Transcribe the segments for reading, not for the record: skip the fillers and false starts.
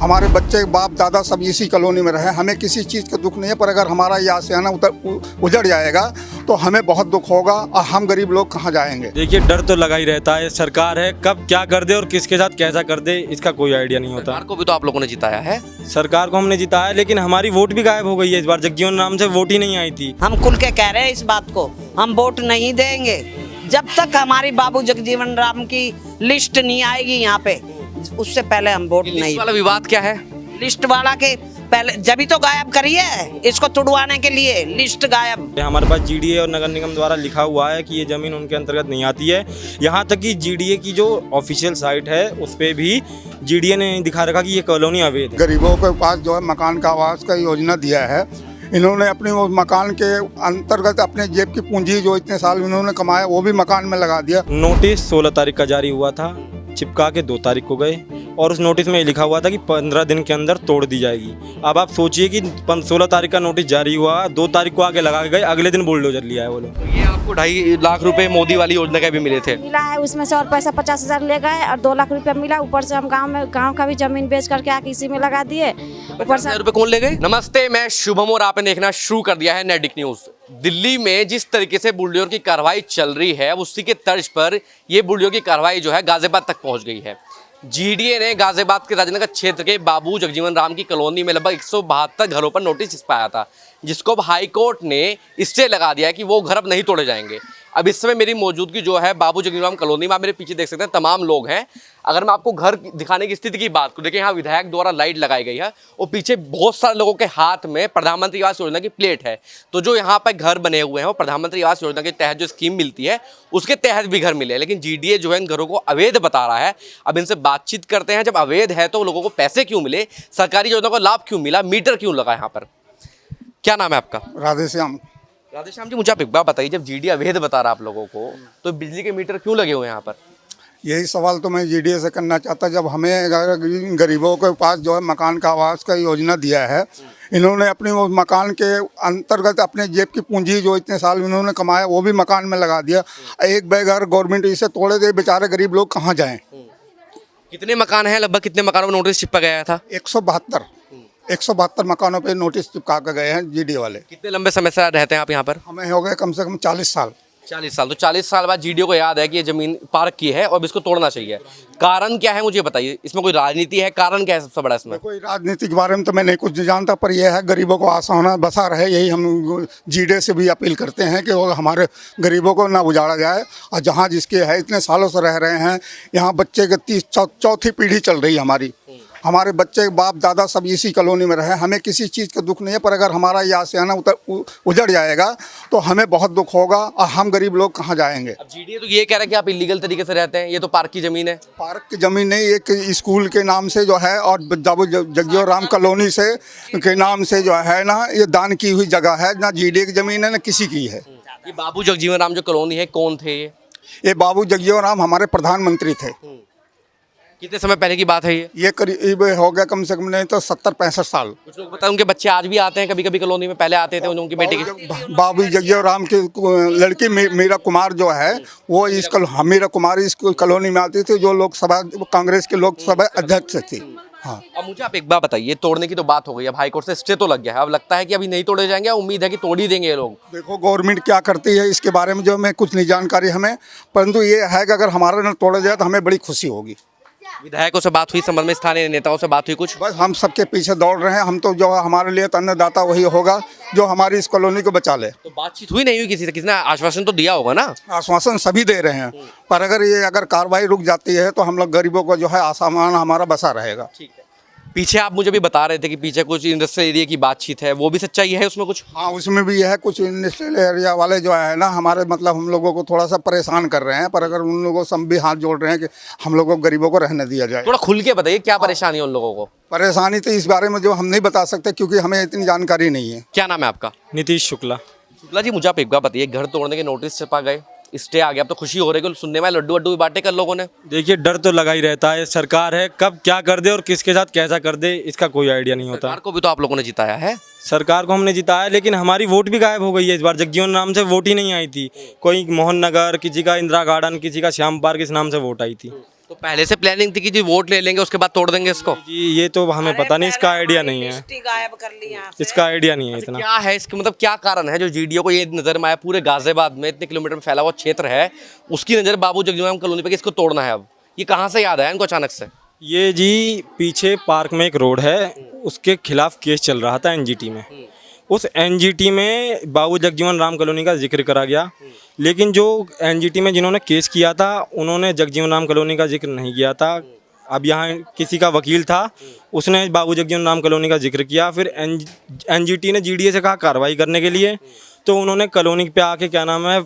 हमारे बच्चे बाप दादा सब इसी कॉलोनी में रहे, हमें किसी चीज़ का दुख नहीं है, पर अगर हमारा ये आशियाना उजड़ जाएगा तो हमें बहुत दुख होगा और हम गरीब लोग कहाँ जाएंगे। देखिए डर तो लगा ही रहता है, सरकार है कब क्या कर दे और किसके साथ कैसा कर दे इसका कोई आइडिया नहीं होता। सरकार को भी तो आप लोगों ने जिताया है। सरकार को हमने जिताया लेकिन हमारी वोट भी गायब हो गई है, इस बार जगजीवन राम से वोट ही नहीं आई थी। हम खुल के कह रहे हैं इस बात को, हम वोट नहीं देंगे जब तक हमारी बाबू जगजीवन राम की लिस्ट नहीं आएगी यहाँ पे, उससे पहले हम वोट नहीं। लिस्ट वाला विवाद क्या है? लिस्ट वाला के पहले जब ही तो गायब करिए इसको तुड़वाने के लिए, लिस्ट गायब। हमारे पास जीडीए और नगर निगम द्वारा लिखा हुआ है कि ये ज़मीन उनके अंतर्गत नहीं आती है। यहाँ तक कि जीडीए की जो ऑफिशियल साइट है उस पर भी जीडीए ने दिखा रखा कि ये कॉलोनी अवैध है। गरीबों के पास जो है मकान का आवास का योजना दिया है, इन्होंने अपने वो मकान के अंतर्गत अपने जेब की पूंजी जो इतने साल इन्होंने कमाया वो भी मकान में लगा दिया। नोटिस 16 तारीख का जारी हुआ था, चिपका के 2 तारीख को गए और उस नोटिस में ये लिखा हुआ था कि 15 दिन के अंदर तोड़ दी जाएगी। अब आप सोचिए कि 16 तारीख का नोटिस जारी हुआ, 2 तारीख को आगे लगा के गए, अगले दिन बुलडोजर लिया है वो लोग। ये आपको 2.5 लाख रुपए मोदी वाली योजना के भी मिले थे। मिला है, उसमें से और पैसा 50,000 ले गए और 2 लाख रुपया मिला। ऊपर से हम गांव का भी जमीन बेच करके आके इसी में लगा दिए। ऊपर से रुपए कौन ले गए? नमस्ते, मैं शुभम और आपने देखना शुरू कर दिया है नैतिक न्यूज। दिल्ली में जिस तरीके से बुलडोजर की कार्रवाई चल रही है उसी के तर्ज पर ये बुलडोजर की कार्रवाई जो है गाजियाबाद तक पहुंच गई है। जीडीए ने गाजियाबाद के राजनगर क्षेत्र के बाबू जगजीवन राम की कॉलोनी में लगभग 172 घरों पर नोटिस चिपकाया था, जिसको अब हाई कोर्ट ने स्टे लगा दिया है कि वो घर अब नहीं तोड़े जाएंगे। अब इस समय मेरी मौजूदगी जो है बाबू जगजीवन राम कॉलोनी में, आप मेरे पीछे देख सकते हैं तमाम लोग हैं। अगर मैं आपको घर दिखाने की स्थिति की बात करूं, देखिए यहाँ विधायक द्वारा लाइट लगाई गई है और पीछे बहुत सारे लोगों के हाथ में प्रधानमंत्री आवास योजना की प्लेट है। तो जो यहाँ पर घर बने हुए हैं वो प्रधानमंत्री आवास योजना के तहत जो स्कीम मिलती है उसके तहत भी घर मिले, लेकिन जीडीए जो है इन घरों को अवैध बता रहा है। अब इनसे बातचीत करते हैं, जब अवैध है तो लोगों को पैसे क्यों मिले, सरकारी योजना को लाभ क्यों मिला, मीटर क्यों लगा यहाँ पर। क्या नाम है आपका? राधेश्याम। राधेश्याम जी, मुझे आप एक बात बताइए, जब जीडीए अवैध बता रहा है आप लोगों को तो बिजली के मीटर क्यों लगे हुए हैं यहाँ पर? यही सवाल तो मैं जीडीए से करना चाहता। जब हमें गरीबों के पास जो है मकान का आवास का योजना दिया है, इन्होंने अपने वो मकान के अंतर्गत अपने जेब की पूंजी जो इतने साल इन्होंने कमाया वो भी मकान में लगा दिया। एक बेघर गवर्नमेंट इसे तोड़े दे, बेचारे गरीब लोग कहाँ जाएं। कितने मकान हैं, लगभग कितने मकानों में नोटिस चिपका गया था? 172 मकानों पे नोटिस चिपका के गए हैं जीडीए वाले। कितने लंबे समय से रहते हैं आप यहाँ पर? हमें हो गए कम से कम 40 साल। 40 साल। तो 40 साल बाद जीडीए को याद है कि ये जमीन पार्क की है और अब इसको तोड़ना चाहिए। कारण क्या है मुझे बताइए, इसमें कोई राजनीति है? कारण क्या है सबसे बड़ा इसमें? कोई राजनीति के बारे में तो मैं नहीं कुछ जानता, पर यह है गरीबों को आसाना बसा रहे, यही हम जीडीए से भी अपील करते हैं कि वो हमारे गरीबों को ना उजाड़ा जाए। और जहाँ जिसके है इतने सालों से रह रहे हैं, यहाँ बच्चे के चौथी पीढ़ी चल रही है हमारी। हमारे बच्चे बाप दादा सब इसी कॉलोनी में रहे, हमें किसी चीज़ का दुख नहीं है, पर अगर हमारा ये आशियाना उजड़ जाएगा तो हमें बहुत दुख होगा और हम गरीब लोग कहाँ जाएंगे। अब जीडीए तो ये कह रहा है कि आप इलीगल तरीके से रहते हैं, ये तो पार्क की जमीन है। पार्क की जमीन नहीं, एक स्कूल के नाम से जो है और बाबू जगजीवन राम कॉलोनी से के नाम से जो है ना, ये दान की हुई जगह है, ना जीडीए की जमीन है ना किसी की है। ये बाबू जगजीवन राम जो कॉलोनी है कौन थे ये बाबू जगजीवन राम हमारे प्रधानमंत्री थे। कितने समय पहले की बात है ये करीब हो गया कम से कम नहीं तो 70-65 साल। कुछ लोग बताए उनके बच्चे आज भी आते हैं कभी कभी कॉलोनी में, पहले आते थे उनकी बेटी के। बाबू जगजीवन राम की लड़की मीरा कुमार जो है वो मीरा कुमार इस कॉलोनी में आती थी, जो लोकसभा कांग्रेस के लोकसभा अध्यक्ष थी। हाँ। अब मुझे आप एक बात बताइए, तोड़ने की तो बात हो गई, अब हाईकोर्ट से स्टे तो लग गया है, अब लगता है कि अभी नहीं तोड़े जाएंगे, उम्मीद है कि तोड़ ही देंगे ये लोग। देखो गवर्नमेंट क्या करती है इसके बारे में जो मैं कुछ नहीं जानकारी हमें, परंतु ये है कि अगर हमारा न तोड़ा जाए तो हमें बड़ी खुशी होगी। विधायकों से बात हुई, संबंध में स्थानीय नेताओं से बात हुई कुछ? बस हम सबके पीछे दौड़ रहे हैं, हम तो जो हमारे लिए तो अन्नदाता वही होगा जो हमारी इस कॉलोनी को बचा ले। तो बातचीत हुई नहीं हुई किसी से? किसी ने आश्वासन तो दिया होगा ना? आश्वासन सभी दे रहे हैं, पर अगर कार्रवाई रुक जाती है तो हम लोग गरीबों को जो है आसामान हमारा बसा रहेगा। ठीक है। पीछे आप मुझे भी बता रहे थे कि पीछे कुछ इंडस्ट्रियल एरिया की बातचीत है, वो भी सच्चाई है उसमें कुछ? हाँ, उसमें भी यह है, कुछ इंडस्ट्रियल एरिया वाले जो है ना हमारे मतलब हम लोगों को थोड़ा सा परेशान कर रहे हैं, पर अगर उन लोगों से हम भी हाथ जोड़ रहे हैं कि हम लोगों को गरीबों को रहने दिया जाए। थोड़ा खुल के बताइए क्या परेशानी है उन लोगों को? परेशानी तो इस बारे में जो हम नहीं बता सकते क्योंकि हमें इतनी जानकारी नहीं है। क्या नाम है आपका? नीतीश शुक्ला। शुक्ला जी, मुझे आप एक बात बताइए, घर तोड़ने के नोटिस छपा गए, स्टे आ गया, अब तो खुशी हो रही है, सुनने में लड्डू वड्डू भी बांटे कर लोगों ने। देखिए डर तो लगा ही रहता है, सरकार है कब क्या कर दे और किसके साथ कैसा कर दे इसका कोई आइडिया नहीं होता। सरकार को भी तो आप लोगों ने जिताया है। सरकार को हमने जिताया लेकिन हमारी वोट भी गायब हो गई है, इस बार जगजीवन राम से वोट ही नहीं आई थी। कोई मोहन नगर, किसी का इंदिरा गार्डन, किसी का श्याम पार्क, इस नाम से वोट आई थी। तो पहले से प्लानिंग थी कि जी वोट ले लेंगे उसके बाद तोड़ देंगे इसको। जी ये तो हमें पता नहीं, इसका आइडिया नहीं है, लिस्ट ही गायब कर ली यहाँ से। इसका आइडिया नहीं है इतना। क्या है इसके मतलब क्या कारण है जो जीडीओ को ये नजर में आया, पूरे गाजियाबाद में इतने किलोमीटर में फैला हुआ क्षेत्र है, उसकी नजर बाबू जगजीवन राम कॉलोनी पे कि इसको तोड़ना है। अब ये कहाँ से याद आया इनको अचानक से? ये जी पीछे पार्क में एक रोड है, उसके खिलाफ केस चल रहा था एनजीटी में। उस एनजीटी में बाबू जगजीवन राम कॉलोनी का जिक्र करा गया, लेकिन जो एनजीटी में जिन्होंने केस किया था उन्होंने जगजीवन राम कॉलोनी का जिक्र नहीं किया था। अब यहाँ किसी का वकील था, उसने बाबू जगजीवन राम कॉलोनी का जिक्र किया, फिर एनजीटी ने जीडीए से कहा कार्रवाई करने के लिए, तो उन्होंने कॉलोनी पे आके क्या नाम है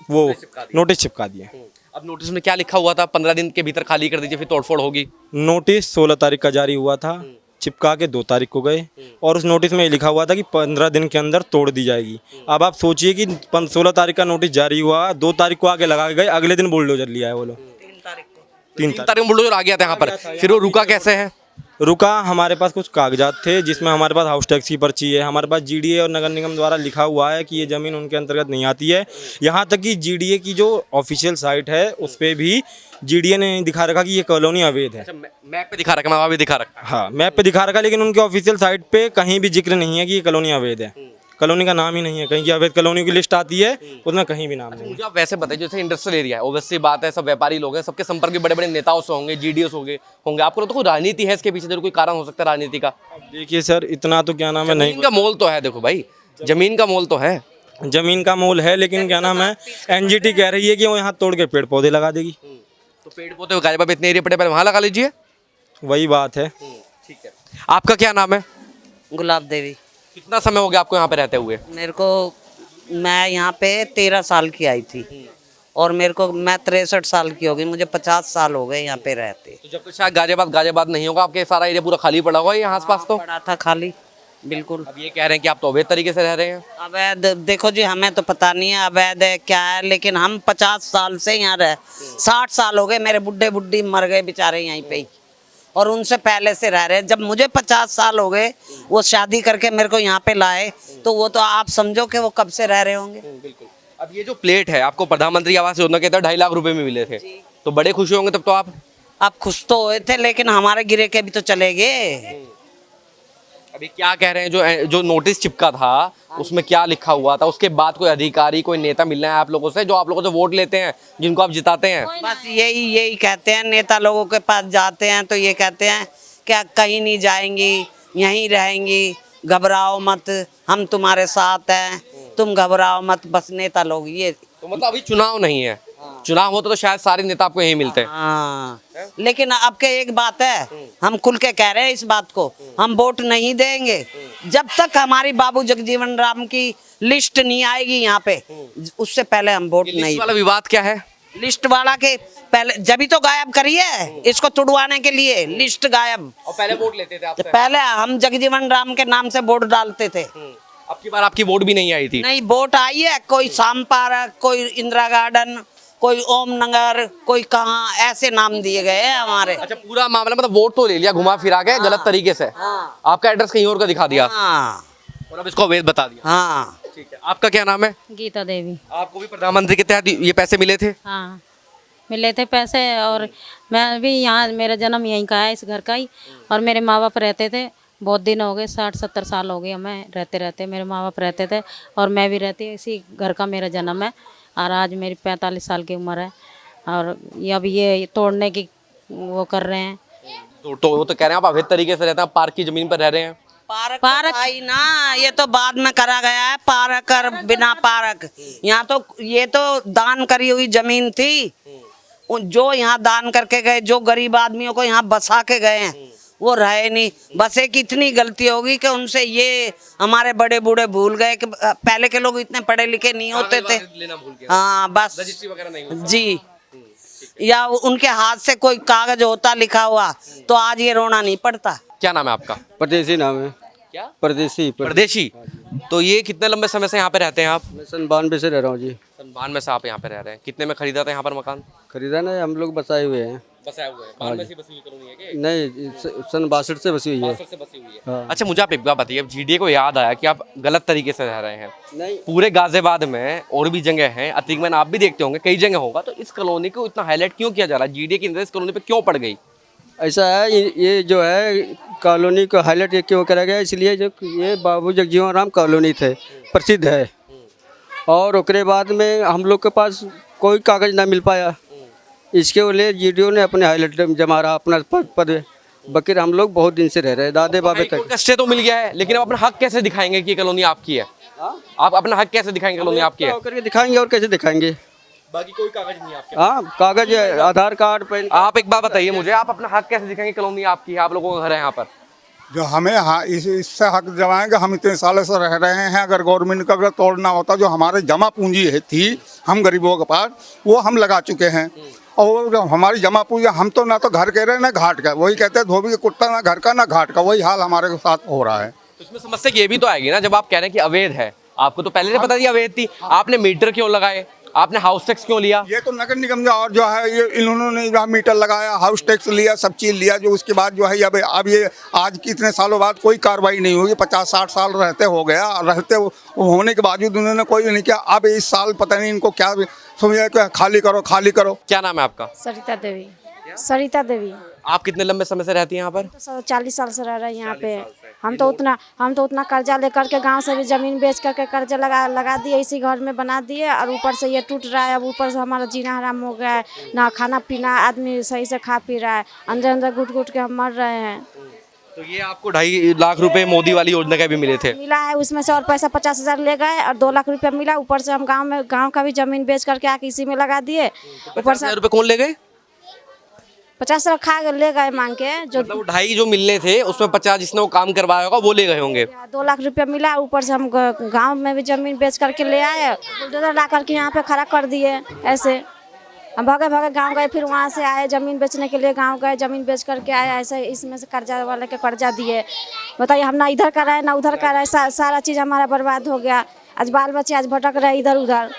वो नोटिस चिपका दिए। अब नोटिस में क्या लिखा हुआ था? 15 दिन के भीतर खाली कर दीजिए फिर तोड़फोड़ होगी। नोटिस 16 तारीख का जारी हुआ था, चिपका के 2 तारीख को गए, और उस नोटिस में ये लिखा हुआ था कि 15 दिन के अंदर तोड़ दी जाएगी। अब आप सोचिए कि 16 तारीख का नोटिस जारी हुआ, 2 तारीख को आगे लगा के गए, अगले दिन बुलडोजर लिया है वो लोग। 3 तारीख में बुलडोजर आ गया था यहाँ पर, फिर वो रुका कैसे है? रुका, हमारे पास कुछ कागजात थे जिसमें हमारे पास हाउस टैक्स की पर्ची है, हमारे पास जीडीए और नगर निगम द्वारा लिखा हुआ है कि ये ज़मीन उनके अंतर्गत नहीं आती है। यहाँ तक कि जीडीए की जो ऑफिशियल साइट है उस पर भी जीडीए ने दिखा रखा कि ये कॉलोनी अवैध है। अच्छा, मैप पे दिखा रखा, मैं वहाँ भी दिखा रखा। हाँ, मैप पे दिखा रखा, लेकिन उनके ऑफिशियल साइट पे कहीं भी जिक्र नहीं है कि ये कॉलोनी अवैध है। कॉलोनी का नाम ही नहीं है, कहीं की अवैध कॉलोनी की लिस्ट आती है उसमें कहीं भी नाम नहीं है। मुझे आप वैसे बताइए, जैसे इंडस्ट्रियल एरिया है, ऑब्वियसली बात है, सब व्यापारी लोग हैं, सबके संपर्क भी बड़े बड़े नेताओं से होंगे, जीडीओ से होंगे। आपको तो कोई राजनीति है इसके पीछे, जरूर कोई कारण हो सकता है राजनीति का? देखिए सर, इतना तो क्या नाम है नहीं, जमीन का मोल तो है, देखो भाई जमीन का मोल तो है। जमीन का मोल है, लेकिन क्या नाम है एनजीटी कह रही है कि वो यहाँ तोड़ के पेड़ पौधे लगा देगी। तो पेड़ पौधे गाजियाबाद में इतने एरिया पड़े, पहले वहाँ लगा लीजिए। वही बात है। ठीक है, आपका क्या नाम है? गुलाब देवी। कितना समय हो गया आपको यहाँ पे रहते हुए? मेरे को, मैं यहाँ पे 13 साल की आई थी, और मेरे को, मैं 63 साल की हो गई, मुझे 50 साल हो गए यहाँ पे रहते। तो जब तक शायद गाजियाबाद नहीं होगा, आपके सारा एरिया पूरा खाली पड़ा होगा यहाँ आसपास तो? पड़ा था खाली, बिल्कुल। अब ये कह रहे हैं कि आप तो अवैध तरीके से रह रहे हैं। अवैध, देखो जी, हमें तो पता नहीं है अवैध है क्या है, लेकिन हम 50 साल से यहाँ रहे। 60 साल हो गए, मेरे बुढ़े बुढ़ी मर गए बेचारे यहीं पे ही, और उनसे पहले से रह रहे हैं। जब मुझे 50 साल हो गए, वो शादी करके मेरे को यहाँ पे लाए, तो वो तो आप समझो कि वो कब से रह रहे होंगे। बिल्कुल। अब ये जो प्लेट है, आपको प्रधानमंत्री आवास योजना के तहत 2.5 लाख रुपए में मिले थे, तो बड़े खुश होंगे तब तो आप खुश तो हुए थे, लेकिन हमारे गिरे के भी तो चले गए। अभी क्या कह रहे हैं, जो नोटिस चिपका था उसमें क्या लिखा हुआ था? उसके बाद कोई अधिकारी, कोई नेता मिलना है आप लोगों से, जो आप लोगों से वोट लेते हैं, जिनको आप जिताते हैं? बस यही कहते हैं, नेता लोगों के पास जाते हैं तो ये कहते हैं क्या कहीं नहीं जाएंगी, यहीं रहेंगी, घबराओ मत, हम तुम्हारे साथ हैं, तुम घबराओ मत। बस नेता लोग ये। तो मतलब अभी चुनाव नहीं है, चुनाव होता तो शायद सारे नेता आपको यहीं मिलते हैं। हाँ, लेकिन अब के एक बात है, हम खुल के कह रहे हैं इस बात को, हम वोट नहीं देंगे जब तक हमारी बाबू जगजीवन राम की लिस्ट नहीं आएगी यहाँ पे, उससे पहले हम वोट लिस्ट नहीं। वाला विवाद क्या है? लिस्ट वाला के पहले जब तो गायब करिए इसको तुड़वाने के लिए, लिस्ट गायब। और पहले वोट लेते थे आपसे? पहले हम जगजीवन राम के नाम से वोट डालते थे। अब की बार आपकी वोट भी नहीं आई थी? नहीं, वोट आई है, कोई शाम पार्क, कोई इंदिरा गार्डन, कोई ओम नगर, कोई कहाँ, ऐसे नाम दिए गए हैं हमारे। अच्छा, पूरा मामला मतलब वोट तो ले लिया घुमा फिरा के गलत तरीके से, आपका एड्रेस कहीं और का दिखा दिया हाँ और अब इसको अवैध बता दिया। हाँ। ठीक है, आपका क्या नाम है? गीता देवी। आपको भी प्रधानमंत्री के तहत ये पैसे मिले थे? हाँ, मिले थे पैसे, और मैं भी यहाँ, मेरा जन्म यहीं का है, इस घर का ही, और मेरे माँ बाप रहते थे, बहुत दिन हो गए, 60-70 साल हो गए हमें रहते मेरे माँ बाप रहते थे, और मैं भी रहती, इसी घर का मेरा जन्म है, और आज मेरी 45 साल की उम्र है, और ये अब ये तोड़ने की वो कर रहे हैं। तो वो तो कह रहे हैं आप अवैध तरीके से रहते हैं, पार्क की जमीन पर रह रहे हैं। पार्क आई ना, ये तो बाद में करा गया है, पार्क और बिना पार्क। यहाँ तो ये तो दान करी हुई जमीन थी, जो यहाँ दान करके गए, जो गरीब आदमियों को यहाँ बसा के गए हैं, वो रहे नहीं। बस एक इतनी गलती होगी कि उनसे ये हमारे बड़े बूढ़े भूल गए कि पहले के लोग इतने पढ़े लिखे नहीं होते थे। हाँ बस जी, या उनके हाथ से कोई कागज होता लिखा हुआ तो आज ये रोना नहीं पड़ता। क्या नाम है आपका? परदेसी नाम है। क्या? परदेसी। परदेशी। तो ये कितने लंबे समय से यहाँ पे रहते हैं आप? मैं सन 92 से रह रहा हूँ जी। सन 92 से आप यहाँ पे रह रहे हैं। कितने में खरीदा था यहाँ पर मकान? खरीदा ना, हम लोग बसाए हुए हैं। बसाया हुआ है, बाद में से बसी हुई कॉलोनी है क्या? नहीं, सन 62 से बसी हुई है। 62 से बसी हुई है। अच्छा मुझे आप एक बात बताइए, अब जीडीए को याद आया कि आप गलत तरीके से रह रहे हैं। नहीं, पूरे गाजियाबाद में और भी जगह हैं, अतीकमैन आप भी देखते होंगे, कई जगह होगा, तो इस कॉलोनी को इतना हाईलाइट क्यों किया जा रहा है? जीडीए की नजर इस कॉलोनी पे क्यों पड़ गई? ऐसा है, ये जो है कॉलोनी को हाईलाइट क्यों करा गया, इसलिए जो ये बाबू जगजीवन राम कॉलोनी थे, प्रसिद्ध है, और उसके बाद में हम लोग के पास कोई कागज़ ना मिल पाया, इसके लिए जीडीओ ने अपने हाईलाइट जमा रहा अपना पद। बकीर हम लोग बहुत दिन से रह रहे हैं, दादे बाबे तक। कष्ट तो मिल गया है, लेकिन आप अपना हक कैसे दिखाएंगे कि ये कॉलोनी आपकी है? आप अपना हक कैसे दिखाएंगे कॉलोनी आपकी है? करके दिखाएंगे, और कैसे दिखाएंगे? बाकी कोई कागज नहीं है आपके? हाँ, कागज, आधार कार्ड, पैन। आप एक बात बताइए मुझे, आप अपना हक कैसे दिखाएंगे कॉलोनी आपकी है, आप लोगों का घर है यहाँ पर? जो हमें इससे हक जमाएंगे, हम इतने सालों से रह रहे हैं। अगर गवर्नमेंट का अगर तोड़ना होता, जो हमारे जमा पूंजी थी हम गरीबों के पास, वो हम लगा चुके हैं। और हमारी जमा पूंजी, हम तो ना तो घर कह रहे हैं ना घाट का, वही कहते हैं धोबी के कुत्ता, ना घर का ना घाट का, वही हाल हमारे साथ हो रहा है। तो इसमें समस्या ये भी तो आएगी ना, जब आप कह रहे हैं कि अवैध है, आपको तो पहले से पता थी अवैध थी, आपने मीटर क्यों लगाए, आपने हाउस टैक्स क्यों लिया? ये तो नगर निगम और जो है ये इन्होंने जो मीटर लगाया, हाउस टैक्स लिया, सब चीज़ लिया, जो उसके बाद जो है अब ये आज कितने सालों बाद कोई कार्रवाई नहीं होगी। 50-60 साल रहते हो गया, रहते होने के बावजूद उन्होंने कोई नहीं किया। अब इस साल पता नहीं इनको क्या समझा कि खाली करो खाली करो। क्या नाम है आपका? सरिता देवी। सरिता देवी। आप कितने लंबे समय से रहती हैं यहाँ पर? तो 40 साल से रह रहे हैं यहाँ पे। हम तो उतना कर्जा लेकर के गांव से भी जमीन बेच करके कर्जा लगा दिए, इसी घर में बना दिए, और ऊपर से ये टूट रहा है। अब ऊपर से हमारा जीना हराम हो गया है, ना खाना पीना आदमी सही से खा पी रहा है, अंदर अंदर घुट घुट के हम मर रहे हैं। तो ये आपको 2.5 लाख रुपए मोदी वाली योजना के भी मिले थे? मिला है, उसमें से और पैसा 50,000 ले गए, और 2 लाख रुपया मिला। ऊपर से हम गाँव का भी जमीन बेच करके आके इसी में लगा दिए। ऊपर से 50,000 रुपए कौन ले गए? 50 खा ले गए मांग के। जो मतलब 2.5 जो मिलने थे उसमें 50 जिसने वो काम करवाया होगा वो ले गए होंगे। 2 लाख रुपया मिला। ऊपर से हम गांव में भी जमीन बेच करके ले आए, बुलडोजर ला करके यहाँ पे खड़ा कर दिए। ऐसे हम भागे गांव गए, फिर वहाँ से आए जमीन बेचने के लिए, गांव गए जमीन बेच करके आए। ऐसे इसमें से कर्जा वाले के कर्जा दिए। बताइए, हम ना इधर का रहे ना उधर का रहे, सारा चीज़ हमारा बर्बाद हो गया। आज बाल बच्चे आज भटक रहे इधर उधर।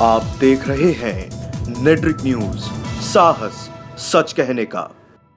आप देख रहे हैं नेट्रिक न्यूज, साहस सच कहने का।